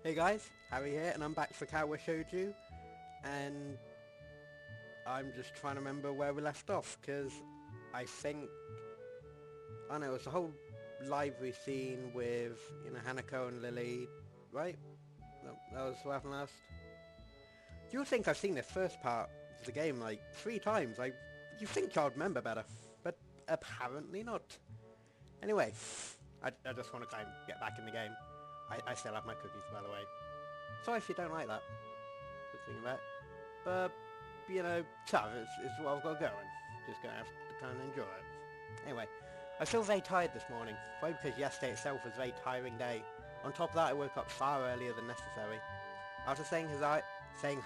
Hey guys, Harry here, and I'm back for Katawa Shoujo, and I'm just trying to remember where we left off, because I think, I don't know, it was the whole library scene with, Hanako and Lily, right? That was what happened last. You would think I've seen this first part of the game like 3 times, you think I'd remember better, but apparently not. Anyway, I just want to kind of get back in the game. I still have my cookies, by the way. Sorry if you don't like that. Just thinking about it. But, tough. It's what I've got going. Just gonna have to kind of enjoy it. Anyway, I feel very tired this morning. Probably because yesterday itself was a very tiring day. On top of that, I woke up far earlier than necessary. After saying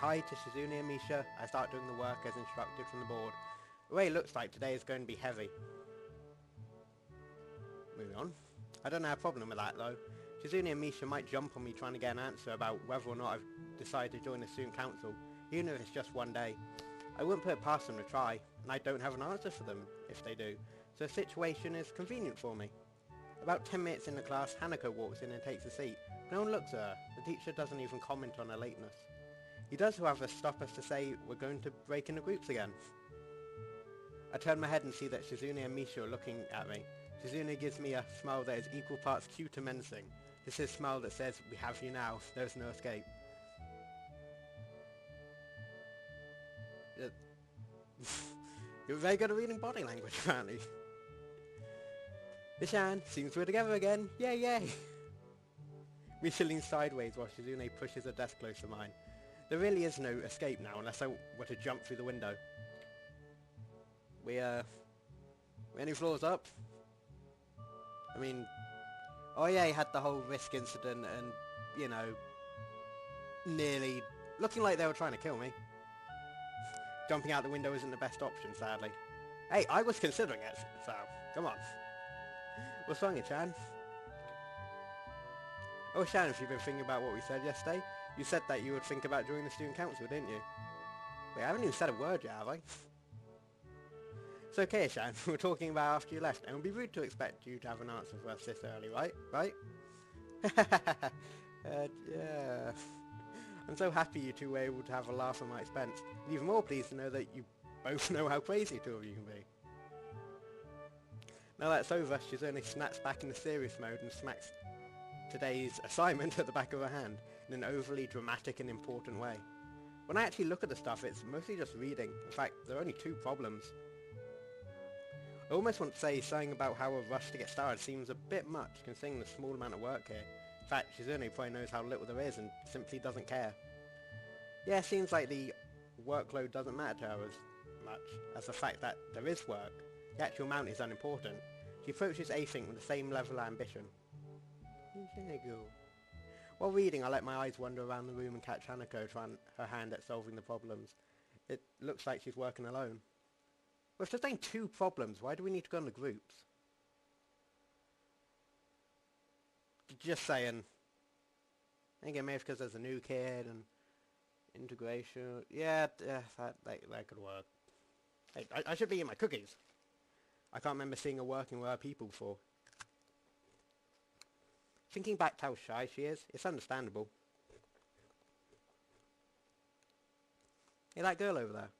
hi to Shizune and Misha, I start doing the work as instructed from the board. The way it looks like today is going to be heavy. Moving on. I don't have a problem with that though. Shizune and Misha might jump on me trying to get an answer about whether or not I've decided to join the student council, even if it's just one day. I wouldn't put it past them to try, and I don't have an answer for them if they do, so the situation is convenient for me. About 10 minutes in the class, Hanako walks in and takes a seat. No one looks at her. The teacher doesn't even comment on her lateness. He does, however, stop us to say we're going to break into groups again. I turn my head and see that Shizune and Misha are looking at me. Shizune gives me a smile that is equal parts cute and menacing. This is a smile that says, we have you now, there's no escape. You're very good at reading body language, apparently. Bishan, seems we're together again, yay yay! Misha leans sideways while Shizune pushes her desk close to mine. There really is no escape now unless I were to jump through the window. We any floors up? I mean, oh yeah, he had the whole risk incident and, nearly looking like they were trying to kill me. Jumping out the window isn't the best option, sadly. Hey, I was considering it, so, come on. What's wrong, Chan? Oh, Shan, if you've been thinking about what we said yesterday, you said that you would think about joining the student council, didn't you? Wait, I haven't even said a word yet, have I? It's okay, Shan. We're talking about after you left, and it would be rude to expect you to have an answer for us this early, right? Right? Yeah. I'm so happy you two were able to have a laugh at my expense. And even more pleased to know that you both know how crazy two of you can be. Now that's over, Shizune snaps back into serious mode and smacks today's assignment at the back of her hand in an overly dramatic and important way. When I actually look at the stuff, it's mostly just reading. In fact, there are only 2 problems. I almost want to say something about how a rush to get started seems a bit much considering the small amount of work here. In fact, Shizune probably knows how little there is and simply doesn't care. Yeah, it seems like the workload doesn't matter to her as much as the fact that there is work. The actual amount is unimportant. She approaches anything with the same level of ambition. While reading, I let my eyes wander around the room and catch Hanako trying her hand at solving the problems. It looks like she's working alone. Well, if there's only 2 problems, why do we need to go into groups? Just saying. Again, maybe because there's a new kid and integration. Yeah, that could work. Hey, I should be eating my cookies. I can't remember seeing her working with her people before. Thinking back to how shy she is, it's understandable. Hey, that girl over there.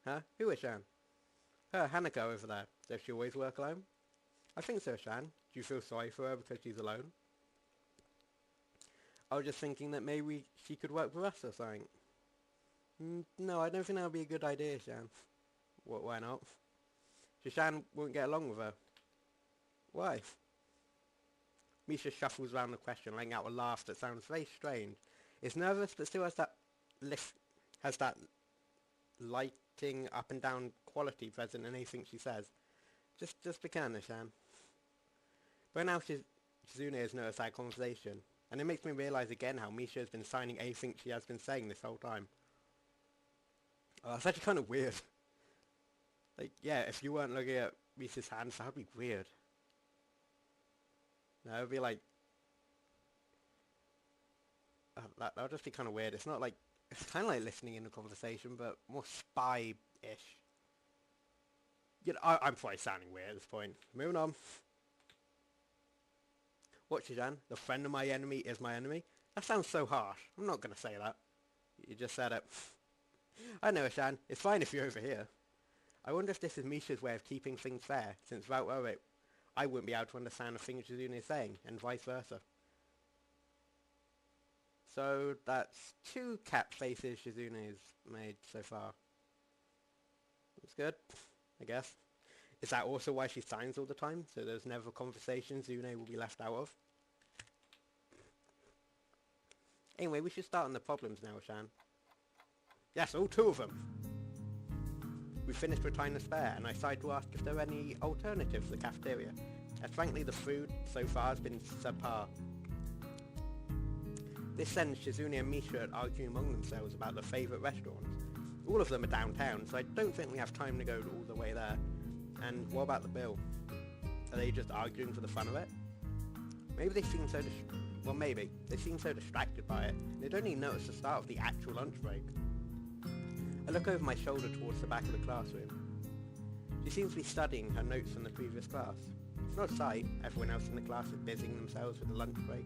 Huh? Who is Shan? Her, Hanako over there. Does she always work alone? I think so, Shan. Do you feel sorry for her because she's alone? I was just thinking that maybe she could work with us or something. No, I don't think that would be a good idea, Shan. Why not? Shan won't get along with her. Why? Misha shuffles around the question, letting out a laugh that sounds very strange. It's nervous, but still has that lighting up and down quality present in anything she says. Just be kind, Shan. But now Shizune has noticed that conversation, and it makes me realise again how Misha has been signing anything she has been saying this whole time. Oh, that's actually kind of weird. Like, yeah, if you weren't looking at Misha's hands, that would be weird. No, it would be like... that would just be kind of weird. It's not like... It's kind of like listening in a conversation, but more spy-ish. I'm probably sounding weird at this point. Moving on. What, Shijan? The friend of my enemy is my enemy? That sounds so harsh. I'm not going to say that. You just said it. I know, Shan. It's fine if you're over here. I wonder if this is Misha's way of keeping things fair, since without Orit, I wouldn't be able to understand the things Shizune is saying, and vice versa. So that's 2 cat faces Shizune's made so far. That's good, I guess. Is that also why she signs all the time? So there's never a conversation Zune will be left out of? Anyway, we should start on the problems now, Shan. Yes, all 2 of them. We finished with time to spare, and I decided to ask if there are any alternatives to the cafeteria, as frankly the food so far has been subpar. This sends Shizune and Misha arguing among themselves about their favourite restaurants. All of them are downtown, so I don't think we have time to go all the way there. And what about the bill? Are they just arguing for the fun of it? Maybe they seem so they seem so distracted by it, they don't even notice the start of the actual lunch break. I look over my shoulder towards the back of the classroom. She seems to be studying her notes from the previous class. It's not a sight, everyone else in the class is busying themselves with the lunch break.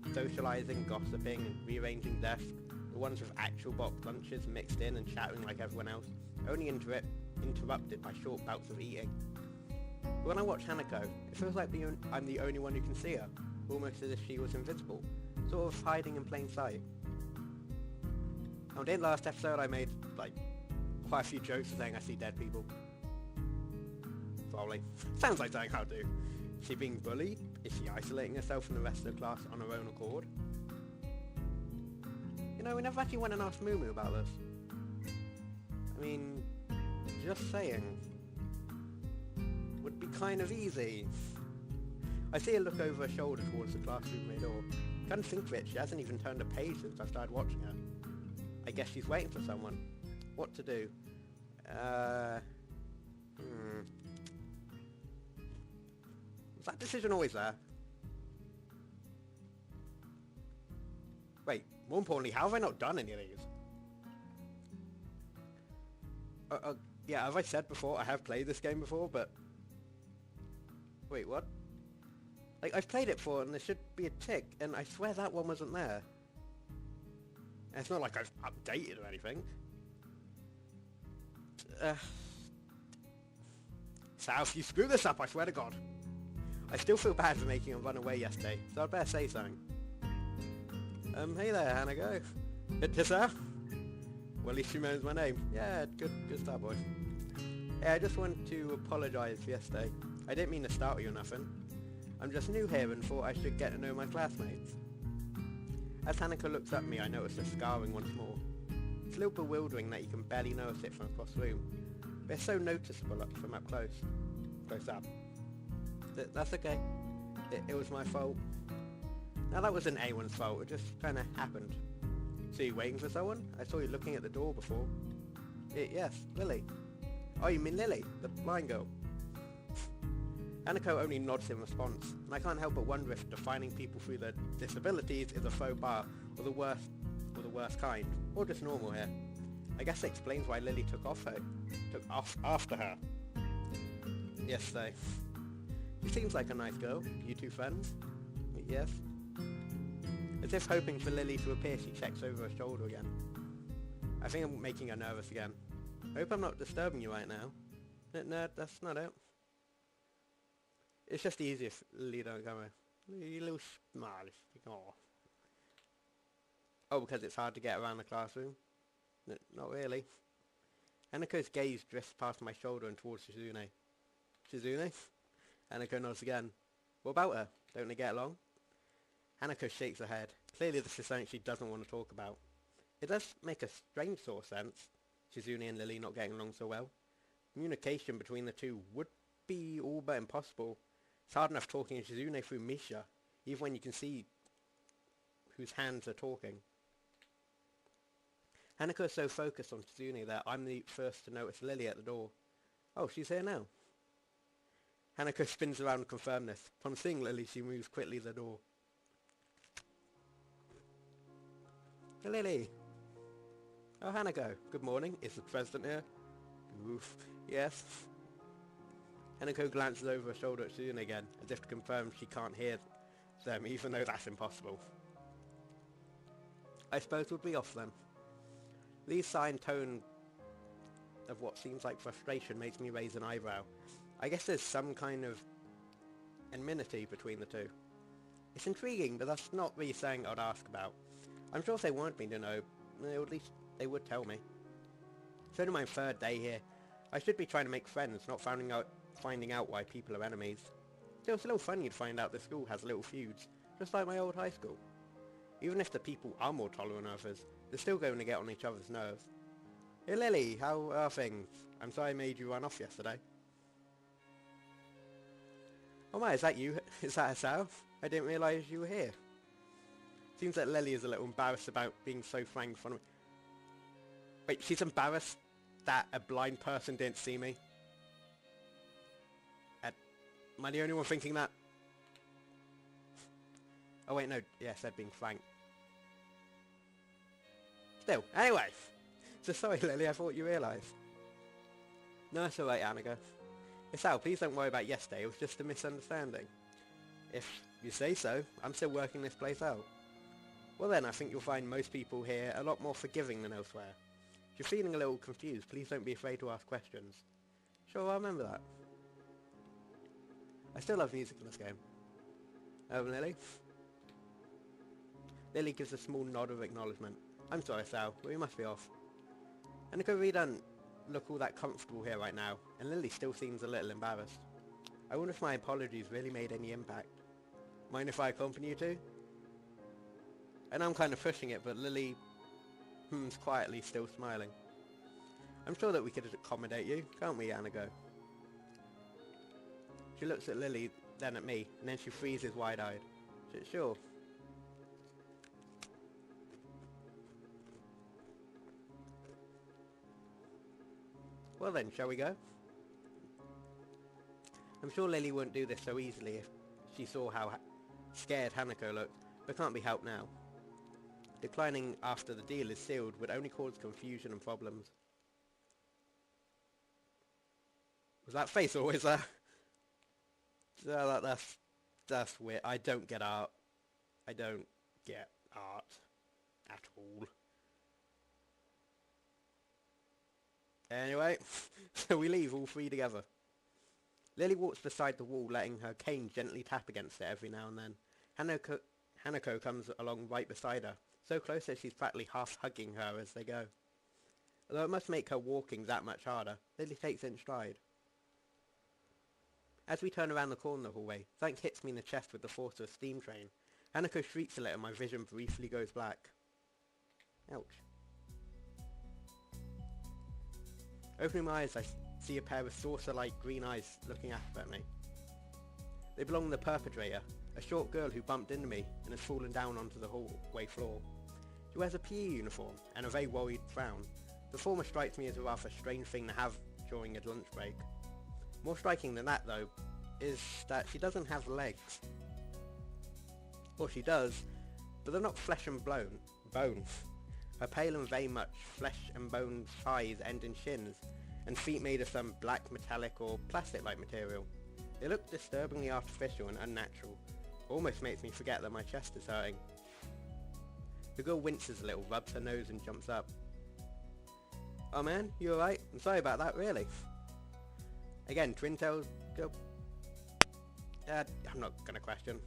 Socialising, gossiping, and rearranging desks, the ones with actual boxed lunches mixed in and chattering like everyone else, only interrupted by short bouts of eating. But when I watch Hanako, it feels like I'm the only one who can see her, almost as if she was invisible, sort of hiding in plain sight. Now, in the last episode I made, quite a few jokes saying I see dead people. Probably. Sounds like something I'll do. Is she being bullied? Is she isolating herself from the rest of the class on her own accord? You know, we never actually went and asked Mumu about this. I mean, just saying. Would be kind of easy. I see her look over her shoulder towards the classroom door. Come to think of it, she hasn't even turned a page since I started watching her. I guess she's waiting for someone. What to do? Was that decision always there? Wait, more importantly, how have I not done any of these? Yeah, have I said before, I have played this game before, but... Wait, what? I've played it before, and there should be a tick, and I swear that one wasn't there. And it's not like I've updated or anything. Sal, if you screw this up, I swear to God. I still feel bad for making him run away yesterday, so I'd better say something. Hey there, Hanako. Good sir? Well, at least she knows my name. Yeah, good start, boy. Hey, I just wanted to apologise for yesterday. I didn't mean to startle you or nothing. I'm just new here and thought I should get to know my classmates. As Hanako looks at me, I notice the scarring once more. It's a little bewildering that you can barely notice it from across the room, but it's so noticeable from up close. Close up. That's okay. It was my fault. Now that wasn't anyone's fault, it just kinda happened. So you waiting for someone? I saw you looking at the door before. Yes, Lily. Oh, you mean Lily, the blind girl? Hanako only nods in response, and I can't help but wonder if defining people through their disabilities is a faux pas, or the worst kind, or just normal here. I guess it explains why Lily took off after her. Yesterday. She seems like a nice girl. You two friends? Yes. As if hoping for Lily to appear, she checks over her shoulder again. I think I'm making her nervous again. I hope I'm not disturbing you right now. No, that's not it. It's just easier if Lily don't come in. You little smile. Oh, because it's hard to get around the classroom? Not really. Hanako's gaze drifts past my shoulder and towards Shizune. Shizune? Hanako nods again. What about her? Don't they get along? Hanako shakes her head. Clearly this is something she doesn't want to talk about. It does make a strange sort of sense, Shizune and Lily not getting along so well. Communication between the two would be all but impossible. It's hard enough talking to Shizune through Misha, even when you can see whose hands are talking. Hanako is so focused on Shizune that I'm the first to notice Lily at the door. Oh, she's here now. Hanako spins around to confirm this. Upon seeing Lily, she moves quickly to the door. Hey, Lily! Oh, Hanako. Good morning. Is the president here? Oof. Yes. Hanako glances over her shoulder at Shizune again, as if to confirm she can't hear them, even though that's impossible. I suppose we'll be off then. Lee's sighing tone of what seems like frustration makes me raise an eyebrow. I guess there's some kind of enmity between the two. It's intriguing, but that's not really something I'd ask about. I'm sure if they wanted me to know, or at least they would tell me. It's only my third day here. I should be trying to make friends, not finding out why people are enemies. Still, it's a little funny to find out the school has little feuds, just like my old high school. Even if the people are more tolerant of others, they're still going to get on each other's nerves. Hey Lily, how are things? I'm sorry I made you run off yesterday. Oh my, is that you? Is that herself? I didn't realise you were here. Seems that Lily is a little embarrassed about being so frank in front of me. Wait, she's embarrassed that a blind person didn't see me? Am I the only one thinking that? Oh wait, no, yeah, I said being frank. Still, anyway. So sorry Lily, I thought you realised. No, it's alright, Annika. It's Al, please don't worry about yesterday, it was just a misunderstanding. If you say so, I'm still working this place out. Well then, I think you'll find most people here a lot more forgiving than elsewhere. If you're feeling a little confused, please don't be afraid to ask questions. Sure, I'll remember that. I still love music in this game. Lily? Lily gives a small nod of acknowledgement. I'm sorry, Sal, but we must be off. Annika really doesn't look all that comfortable here right now, and Lily still seems a little embarrassed. I wonder if my apologies really made any impact. Mind if I accompany you too? I know I'm kind of pushing it, but Lily hums quietly, still smiling. I'm sure that we could accommodate you, can't we, Annika? She looks at Lily, then at me, and then she freezes wide-eyed. Sure. Well then, shall we go? I'm sure Lily wouldn't do this so easily if she saw how scared Hanako looked, but can't be helped now. Declining after the deal is sealed would only cause confusion and problems. Was that face always there? That's weird. I don't get art. I don't get art at all. Anyway, so we leave all three together. Lily walks beside the wall, letting her cane gently tap against it every now and then. Hanako comes along right beside her, so close that she's practically half hugging her as they go. Although it must make her walking that much harder, Lily takes it in stride. As we turn around the corner of the hallway, something hits me in the chest with the force of a steam train. Hanako shrieks a little and my vision briefly goes black. Ouch. Opening my eyes, I see a pair of saucer-like green eyes looking up at me. They belong to the perpetrator, a short girl who bumped into me and has fallen down onto the hallway floor. She wears a PE uniform and a very worried frown. The former strikes me as a rather strange thing to have during a lunch break. More striking than that, though, is that she doesn't have legs. Or she does, but they're not flesh and bones. Her pale and very much flesh and bone thighs end in shins, and feet made of some black metallic or plastic-like material. They look disturbingly artificial and unnatural. Almost makes me forget that my chest is hurting. The girl winces a little, rubs her nose and jumps up. Oh man, you alright? I'm sorry about that, really. Again, twin tails go... I'm not gonna question.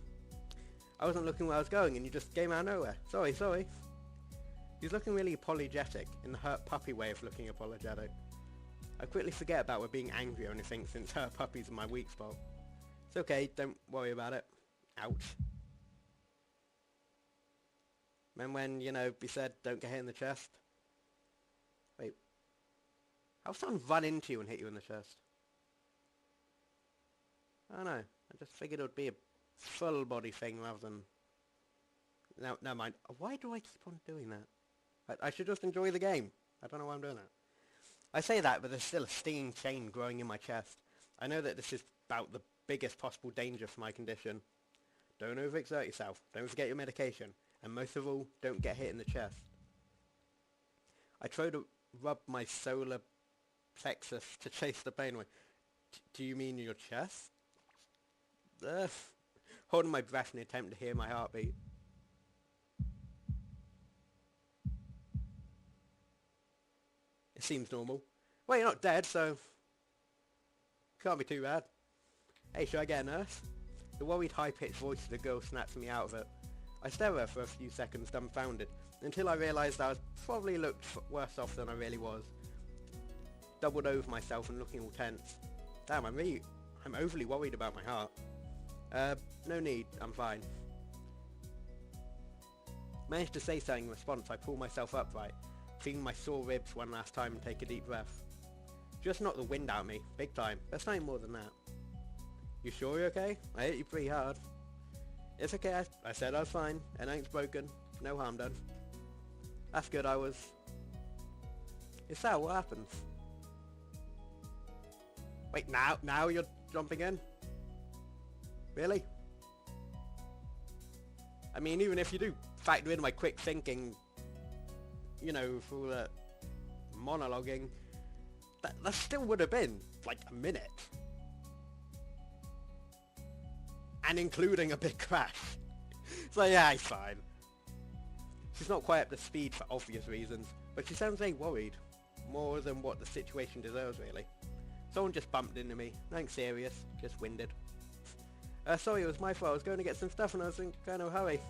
I wasn't looking where I was going and you just came out of nowhere. Sorry. She's looking really apologetic, in the hurt puppy way of looking apologetic. I quickly forget about her being angry or anything since hurt puppies are my weak spot. It's okay, don't worry about it. Ouch. And when, you know, be said, don't get hit in the chest. Wait. How would someone run into you and hit you in the chest? I don't know. I just figured it would be a full body thing rather than... No, never mind. Why do I keep on doing that? I should just enjoy the game. I don't know why I'm doing that. I say that, but there's still a stinging pain growing in my chest. I know that this is about the biggest possible danger for my condition. Don't overexert yourself. Don't forget your medication. And most of all, don't get hit in the chest. I try to rub my solar plexus to chase the pain away. Do you mean your chest? Holding my breath in an attempt to hear my heartbeat. It seems normal. Well, you're not dead, so can't be too bad. Hey, should I get a nurse? The worried high-pitched voice of the girl snaps me out of it. I stare at her for a few seconds, dumbfounded, until I realised I was probably looked worse off than I really was. Doubled over myself and looking all tense. Damn, I'm overly worried about my heart. No need, I'm fine. Managed to say something in response. I pull myself upright, feeling my sore ribs one last time and take a deep breath. Just knocked the wind out of me, big time. There's nothing more than that. You sure you're okay? I hit you pretty hard. It's okay, I said I was fine. And ain't broken. No harm done. That's good, I was... Is that what happens? Wait, now you're jumping in? Really? I mean, even if you do factor in my quick thinking, you know, for all the monologuing, that still would have been, like, a minute. And including a big crash. So yeah, it's fine. She's not quite up to speed for obvious reasons, but she sounds very worried. More than what the situation deserves, really. Someone just bumped into me. Nothing serious, just winded. Sorry, it was my fault. I was going to get some stuff and I was in kind of a hurry.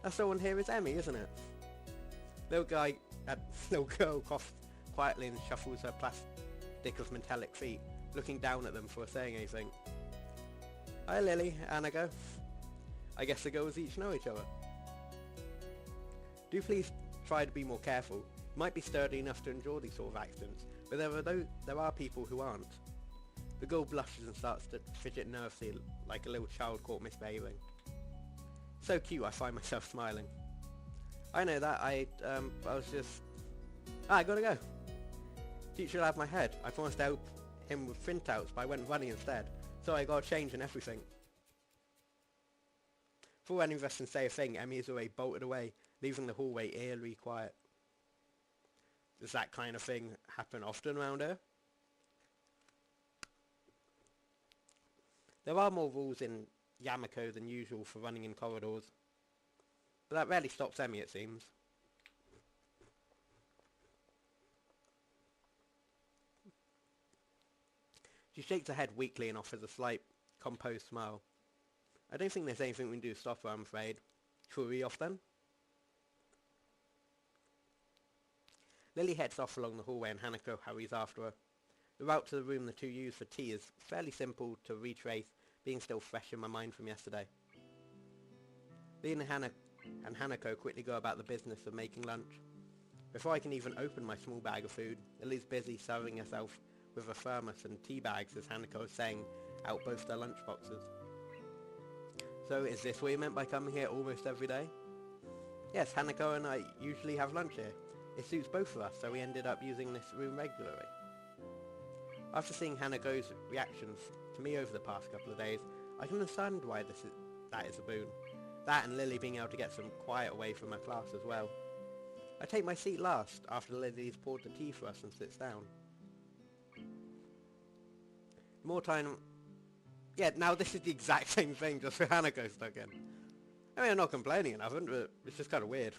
That someone here is Emmy, isn't it? Little girl coughs quietly and shuffles her plastic of metallic feet, looking down at them before saying anything. Hi Lily, Annika. I guess the girls each know each other. Do please try to be more careful. You might be sturdy enough to endure these sort of accidents, but there are people who aren't. The girl blushes and starts to fidget nervously like a little child caught misbehaving. So cute, I find myself smiling. I know that, I was just... I gotta go. Teacher will have my head. I promised to help him with printouts, but I went running instead. So I got a change and everything. Before any of us can say a thing, Emmy is already bolted away, leaving the hallway eerily quiet. Does that kind of thing happen often around here? There are more rules in Yamako than usual for running in corridors. But that rarely stops Emmy, it seems. She shakes her head weakly and offers a slight, composed smile. I don't think there's anything we can do to stop her, I'm afraid. Shall we off then? Lily heads off along the hallway and Hanako hurries after her. The route to the room the two use for tea is fairly simple to retrace, being still fresh in my mind from yesterday. Lee and Hanako quickly go about the business of making lunch. Before I can even open my small bag of food, Lily's busy serving herself with a thermos and tea bags as Hanako is saying out both their lunch boxes. So is this what you meant by coming here almost every day? Yes, Hanako and I usually have lunch here. It suits both of us, so we ended up using this room regularly. After seeing Hanako's reactions to me over the past couple of days, I can understand why that is a boon. That and Lily being able to get some quiet away from her class as well. I take my seat last after Lily's poured the tea for us and sits down. More time... Yeah, now this is the exact same thing, just for Hanako stuck in. I mean, I'm not complaining or nothing, but it's just kind of weird.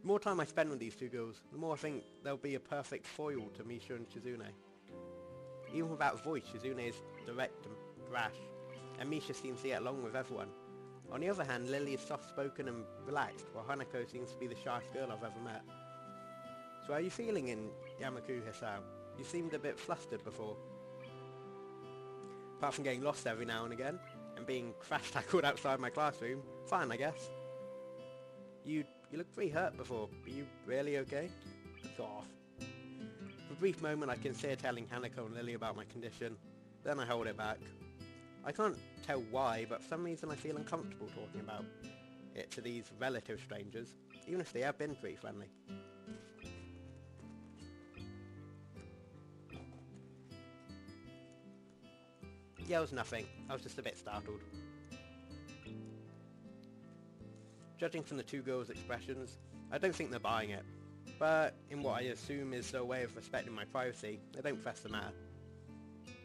The more time I spend with these two girls, the more I think they'll be a perfect foil to Misha and Shizune. Even without voice, Shizune is direct and brash, and Misha seems to get along with everyone. On the other hand, Lily is soft-spoken and relaxed, while Hanako seems to be the shyest girl I've ever met. So how are you feeling in Yamaku-Hisao? You seemed a bit flustered before. Apart from getting lost every now and again, and being crash-tackled outside my classroom, fine I guess. You looked pretty hurt before. Are you really okay? For a brief moment I consider telling Hanako and Lily about my condition, then I hold it back. I can't tell why, but for some reason I feel uncomfortable talking about it to these relative strangers, even if they have been pretty friendly. Yeah, it was nothing. I was just a bit startled. Judging from the two girls' expressions, I don't think they're buying it. But in what I assume is their way of respecting my privacy, they don't press the matter.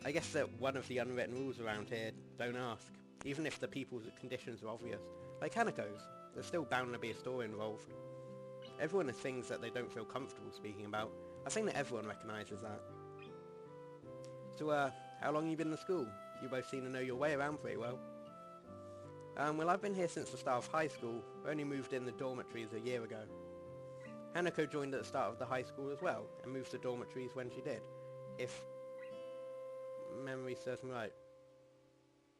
I guess that one of the unwritten rules around here, don't ask. Even if the people's conditions are obvious. Like Hanako's, there's still bound to be a story involved. Everyone has things that they don't feel comfortable speaking about. I think that everyone recognises that. So, how long have you been in school? You both seem to know your way around pretty well. Well, I've been here since the start of high school. I only moved in the dormitories a year ago. Hanako joined at the start of the high school as well, and moved to dormitories when she did. If memory serves me right.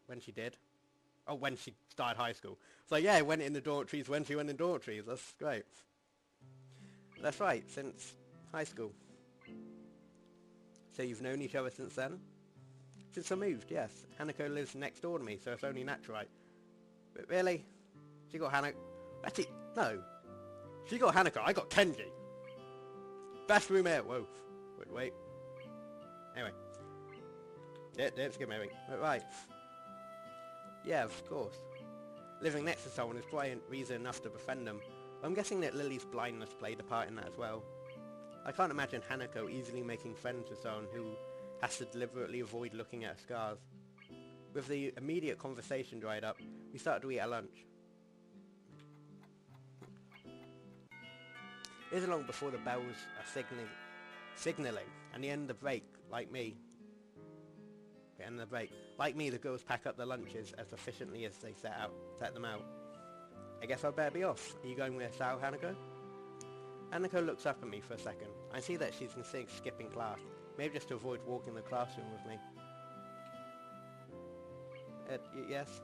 When she did? Oh, when she started high school. So yeah, I went in the dormitories when she went in dormitories. That's great. That's right, since high school. So you've known each other since then? Since I moved, yes. Hanako lives next door to me, so it's only natural, right? But really? She got Hanako... Actually, no. She got Hanako, I got Kenji. Best roommate. Whoa. Wait. Anyway. Don't skip everything. Right. Yeah, of course. Living next to someone is probably reason enough to befriend them. But I'm guessing that Lily's blindness played a part in that as well. I can't imagine Hanako easily making friends with someone who has to deliberately avoid looking at her scars. With the immediate conversation dried up, we started to eat our lunch. It isn't long before the bells are signalling, and the end of the break, like me, the girls pack up their lunches as efficiently as they set them out. I guess I'd better be off. Are you going with us out, Hanako? Hanako looks up at me for a second. I see that she's considering skipping class, maybe just to avoid walking the classroom with me. Yes?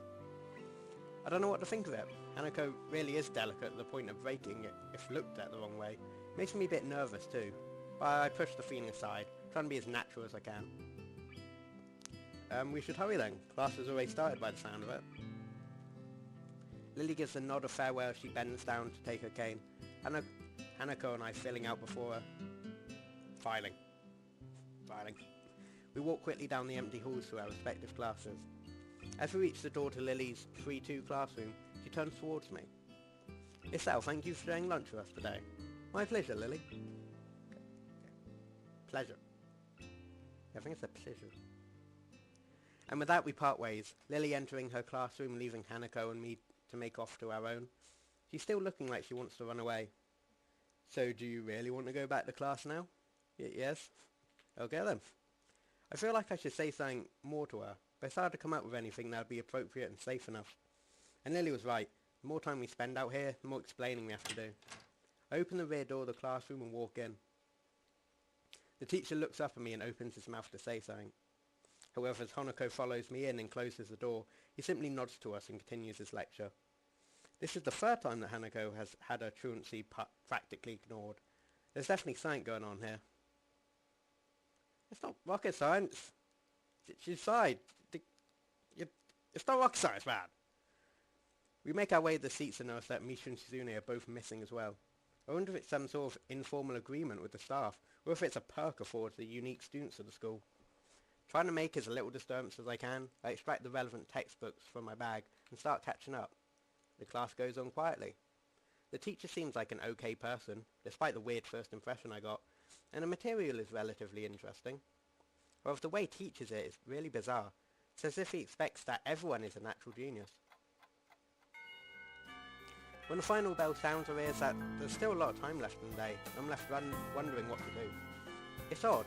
I don't know what to think of it. Hanako really is delicate to the point of breaking it if looked at the wrong way. Makes me a bit nervous too. But I push the feeling aside, trying to be as natural as I can. We should hurry then. Class has already started by the sound of it. Lily gives a nod of farewell as she bends down to take her cane. Hanako and I filing out before her. Filing. We walk quickly down the empty halls to our respective classes. As we reach the door to Lily's 3-2 classroom, she turns towards me. Isao, thank you for sharing lunch with us today. My pleasure, Lily. Pleasure. I think it's a pleasure. And with that we part ways, Lily entering her classroom, leaving Hanako and me to make off to our own. She's still looking like she wants to run away. So do you really want to go back to class now? Yes? Okay then. I feel like I should say something more to her, but it's hard to come up with anything that would be appropriate and safe enough. And Lily was right. The more time we spend out here, the more explaining we have to do. I open the rear door of the classroom and walk in. The teacher looks up at me and opens his mouth to say something. However, as Hanako follows me in and closes the door, he simply nods to us and continues his lecture. This is the third time that Hanako has had her truancy practically ignored. There's definitely something going on here. It's not rocket science. She's lied. It's not rocket science, man. We make our way to the seats and notice that Misha and Shizune are both missing as well. I wonder if it's some sort of informal agreement with the staff, or if it's a perk afforded to the unique students of the school. Trying to make as little disturbance as I can, I extract the relevant textbooks from my bag and start catching up. The class goes on quietly. The teacher seems like an okay person, despite the weird first impression I got, and the material is relatively interesting. However, the way he teaches it is really bizarre. It's as if he expects that everyone is a natural genius. When the final bell sounds, I realise that there's still a lot of time left in the day, and I'm left wondering what to do. It's odd.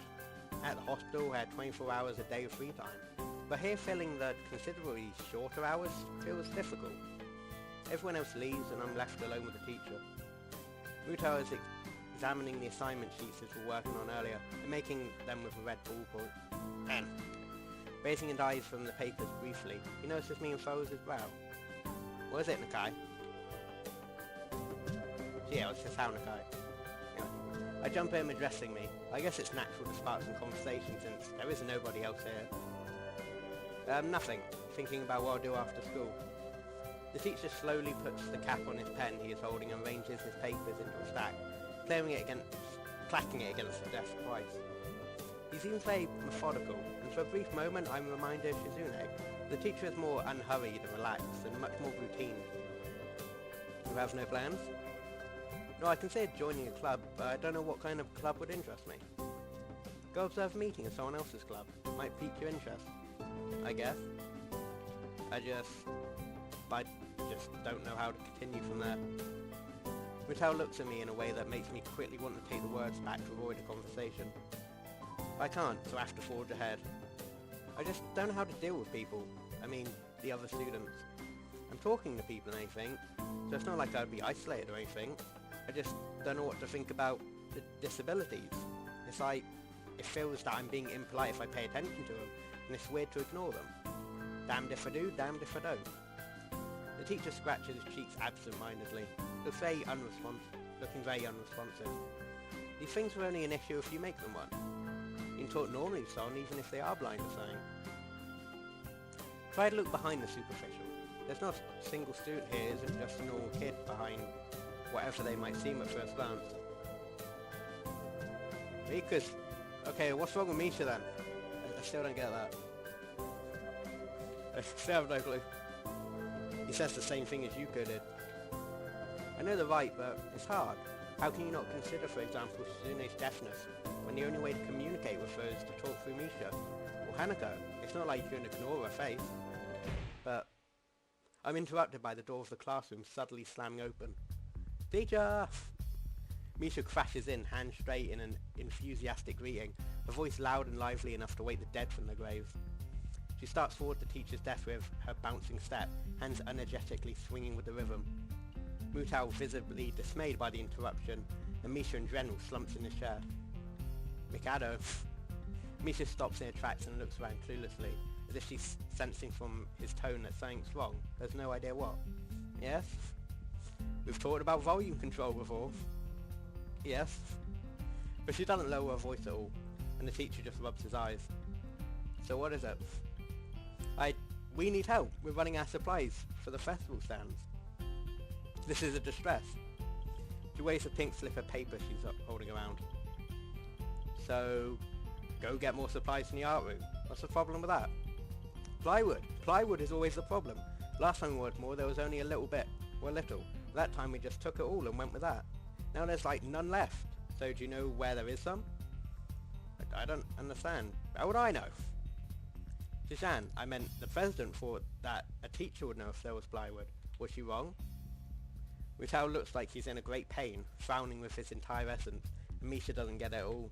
At the hospital, I had 24 hours a day of free time, but here filling the considerably shorter hours feels difficult. Everyone else leaves and I'm left alone with the teacher. Muto is examining the assignment sheets as we were working on earlier and making them with a red ballpoint pen. Raising his eyes from the papers briefly, he notices me and furrows his brow. What is it, Nakai? Yeah, it's just how Nakai. I jump in addressing me. I guess it's natural to spark some conversation since there is nobody else here. Nothing. Thinking about what I'll do after school. The teacher slowly puts the cap on his pen he is holding and arranges his papers into a stack, clacking it against the desk twice. He seems very methodical, and for a brief moment I'm reminded of Shizune. The teacher is more unhurried and relaxed, and much more routine. You have no plans? No, I considered joining a club, but I don't know what kind of club would interest me. Go observe a meeting in someone else's club. Might pique your interest. I guess. I just don't know how to continue from there. Mutao looks at me in a way that makes me quickly want to take the words back to avoid a conversation. I can't, so I have to forge ahead. I just don't know how to deal with people. I mean, the other students. I'm talking to people and anything, so it's not like I'd be isolated or anything. I just don't know what to think about the disabilities. It's like, it feels that I'm being impolite if I pay attention to them, and it's weird to ignore them. Damned if I do, damned if I don't. The teacher scratches his cheeks absent-mindedly, looking very unresponsive. These things are only an issue if you make them one. You can talk normally to someone even if they are blind or something. Try to look behind the superficial. There's not a single student here, isn't just a normal kid behind whatever they might seem at first glance. Because, okay, what's wrong with Misha then? I still don't get that. I still have no clue. He says the same thing as Yuko did. I know they're right, but it's hard. How can you not consider, for example, Suzune's deafness, when the only way to communicate with her is to talk through Misha? Or Hanako. It's not like you can ignore her face. But I'm interrupted by the door of the classroom suddenly slamming open. Teacher! Misha crashes in, hands straight in an enthusiastic greeting, her voice loud and lively enough to wake the dead from their graves. She starts toward the teacher's desk with her bouncing step, hands energetically swinging with the rhythm. Mutao visibly dismayed by the interruption, and Misha in general slumps in his chair. Mikado. Misha stops in her tracks and looks around cluelessly, as if she's sensing from his tone that something's wrong, but has no idea what. Yes? We've talked about volume control before. Yes? But she doesn't lower her voice at all, and the teacher just rubs his eyes. So what is it? We need help. We're running out of supplies for the festival stands. This is a distress. She waves a pink slip of paper she's holding around. So, go get more supplies from the art room. What's the problem with that? Plywood. Plywood is always the problem. Last time we ordered more, there was only a little bit. Well, little. That time we just took it all and went with that. Now there's like none left. So do you know where there is some? I don't understand. How would I know? Shishan, I meant the president thought that a teacher would know if there was plywood. Was she wrong? Mutao looks like he's in a great pain, frowning with his entire essence, and Misha doesn't get it at all.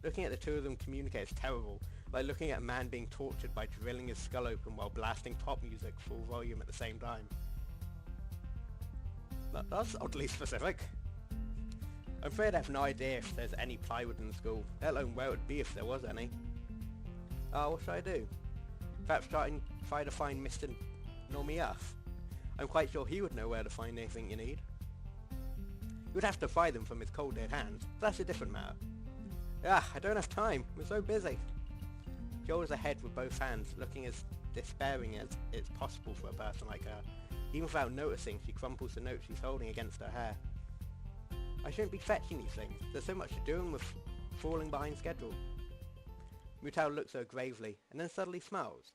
Looking at the two of them communicate is terrible, like looking at a man being tortured by drilling his skull open while blasting pop music full volume at the same time. That's oddly specific. I'm afraid I have no idea if there's any plywood in the school, let alone where it would be if there was any. What should I do? Perhaps try to find Mr. Nomiya. I'm quite sure he would know where to find anything you need. You would have to buy them from his cold dead hands, but that's a different matter. I don't have time, we're so busy. She holds her head with both hands, looking as despairing as it's possible for a person like her. Even without noticing, she crumples the note she's holding against her hair. I shouldn't be fetching these things, there's so much to do with falling behind schedule. Mutao looks at her gravely, and then suddenly smiles.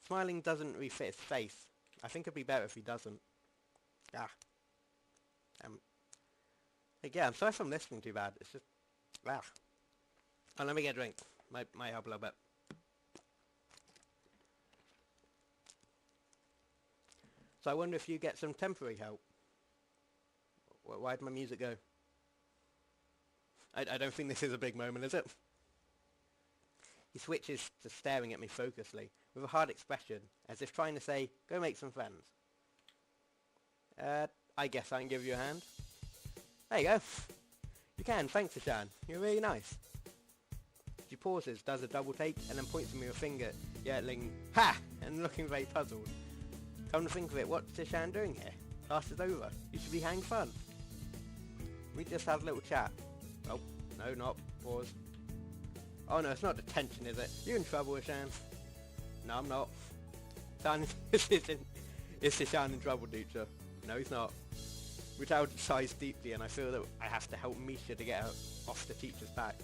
Smiling doesn't really fit his face. I think it'd be better if he doesn't. I'm sorry if I'm listening too bad. It's just... Oh, let me get a drink. Might help a little bit. So I wonder if you get some temporary help. Why'd my music go? I don't think this is a big moment, is it? He switches to staring at me focusedly, with a hard expression, as if trying to say, go make some friends. I guess I can give you a hand. There you go. You can, thanks Shishan. You're really nice. She pauses, does a double take, and then points at me with a finger, yelling, ha! And looking very puzzled. Come to think of it, what's Shishan doing here? Class is over. You should be having fun. We just had a little chat. Oh, no, not. Pause. Oh no, it's not detention, is it? You in trouble, Shishan? No, I'm not. Is Shishan in trouble, teacher? No, he's not. Mutao sighs deeply, and I feel that I have to help Misha to get her off the teacher's back.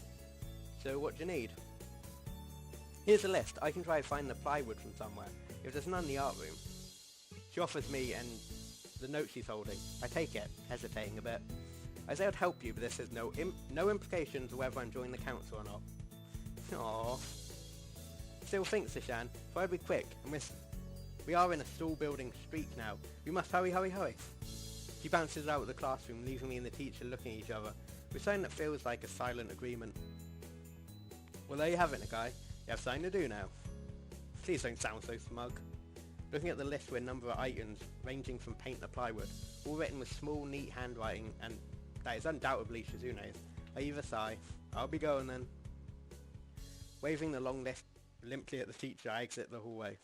So what do you need? Here's a list. I can try to find the plywood from somewhere, if there's none in the art room. She offers me and the note she's holding. I take it, hesitating a bit. I say I'd help you, but this has no implications of whether I'm joining the council or not. Aww. Still think, Shishan, try to be quick, and we are in a school building street now. We must hurry. She bounces out of the classroom, leaving me and the teacher looking at each other, with something that feels like a silent agreement. Well, there you have it, Nakai. You have something to do now. Please don't sound so smug. Looking at the list were a number of items, ranging from paint to plywood, all written with small, neat handwriting, and that is undoubtedly Shizune's. I either sigh. I'll be going then. Waving the long list limply at the teacher, I exit the hallway.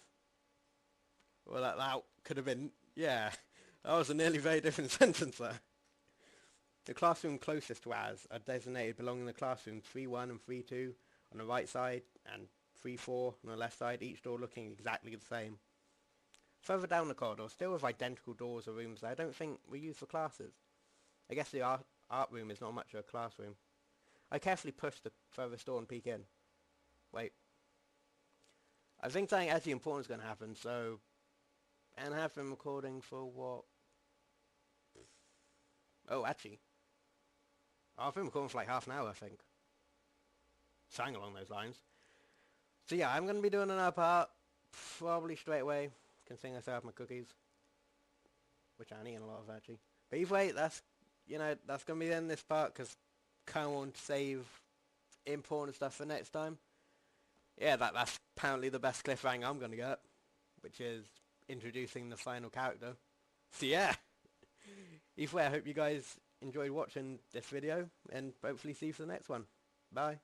Well, that could have been... yeah, that was a nearly very different sentence there. The classroom closest to ours are designated belonging to classroom 3-1 and 3-2 on the right side, and 3-4 on the left side, each door looking exactly the same. Further down the corridor, still with identical doors or rooms that I don't think were used for classes. I guess the art room is not much of a classroom. I carefully push the furthest door and peek in. Wait. I think something actually important is going to happen, so... and I have been recording for what? Oh, actually. I've been recording for like half an hour, I think. Something along those lines. So yeah, I'm going to be doing another part, probably straight away, considering I still have my cookies. Which I'm eating a lot of, actually. But either way, that's going to be the end of this part, because I kind of want to save important stuff for next time. Yeah, that's apparently the best cliffhanger I'm going to get, which is introducing the final character. So yeah, either way, I hope you guys enjoyed watching this video, and hopefully see you for the next one. Bye.